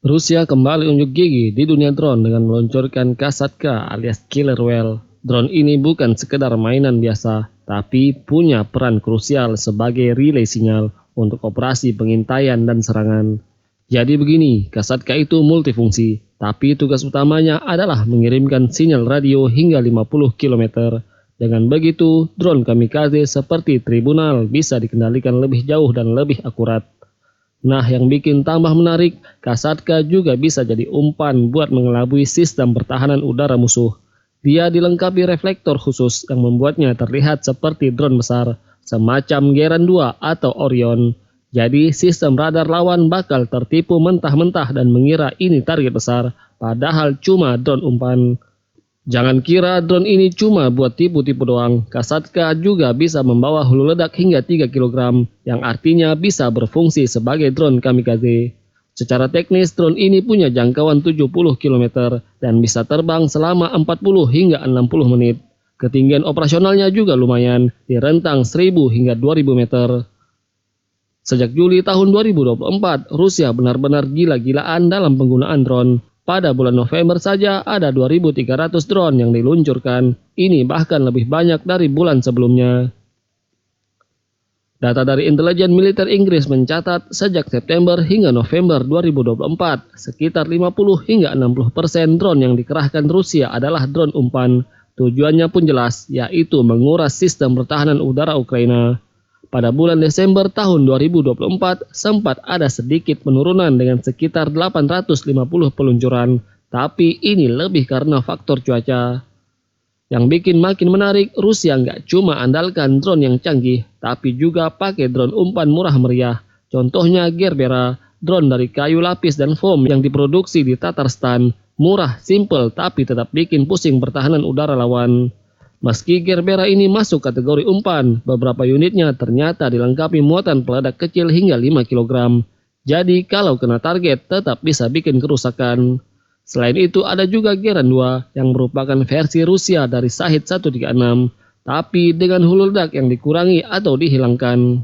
Rusia kembali unjuk gigi di dunia drone dengan meluncurkan Kasatka alias Killer Whale. Drone ini bukan sekedar mainan biasa, tapi punya peran krusial sebagai relay sinyal untuk operasi pengintaian dan serangan. Jadi begini, Kasatka itu multifungsi, tapi tugas utamanya adalah mengirimkan sinyal radio hingga 50 km. Dengan begitu, drone kamikaze seperti Tribunal bisa dikendalikan lebih jauh dan lebih akurat. Nah, yang bikin tambah menarik, Kasatka juga bisa jadi umpan buat mengelabui sistem pertahanan udara musuh. Dia dilengkapi reflektor khusus yang membuatnya terlihat seperti drone besar, semacam Geran 2 atau Orion. Jadi, sistem radar lawan bakal tertipu mentah-mentah dan mengira ini target besar, padahal cuma drone umpan. Jangan kira drone ini cuma buat tipu-tipu doang. Kasatka juga bisa membawa hulu ledak hingga 3 kg, yang artinya bisa berfungsi sebagai drone kamikaze. Secara teknis, drone ini punya jangkauan 70 km dan bisa terbang selama 40 hingga 60 menit. Ketinggian operasionalnya juga lumayan, di rentang 1000 hingga 2000 meter. Sejak Juli tahun 2024, Rusia benar-benar gila-gilaan dalam penggunaan drone. Pada bulan November saja ada 2.300 drone yang diluncurkan. Ini bahkan lebih banyak dari bulan sebelumnya. Data dari intelijen militer Inggris mencatat sejak September hingga November 2024, sekitar 50 hingga 60% drone yang dikerahkan Rusia adalah drone umpan. Tujuannya pun jelas, yaitu menguras sistem pertahanan udara Ukraina. Pada bulan Desember tahun 2024, sempat ada sedikit penurunan dengan sekitar 850 peluncuran, tapi ini lebih karena faktor cuaca. Yang bikin makin menarik, Rusia nggak cuma andalkan drone yang canggih, tapi juga pakai drone umpan murah meriah. Contohnya Gerbera, drone dari kayu lapis dan foam yang diproduksi di Tatarstan. Murah, simple, tapi tetap bikin pusing pertahanan udara lawan. Meski Gerbera ini masuk kategori umpan, beberapa unitnya ternyata dilengkapi muatan peledak kecil hingga 5 kg. Jadi kalau kena target tetap bisa bikin kerusakan. Selain itu ada juga Geran 2 yang merupakan versi Rusia dari Shahid 136, tapi dengan hulu ledak yang dikurangi atau dihilangkan.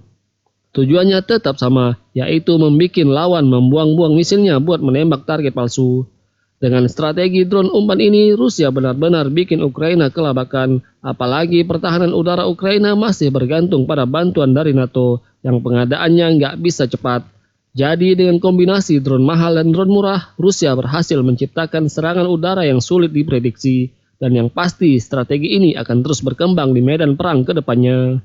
Tujuannya tetap sama, yaitu membuat lawan membuang-buang misilnya buat menembak target palsu. Dengan strategi drone umpan ini, Rusia benar-benar bikin Ukraina kelabakan, apalagi pertahanan udara Ukraina masih bergantung pada bantuan dari NATO, yang pengadaannya nggak bisa cepat. Jadi dengan kombinasi drone mahal dan drone murah, Rusia berhasil menciptakan serangan udara yang sulit diprediksi, dan yang pasti strategi ini akan terus berkembang di medan perang ke depannya.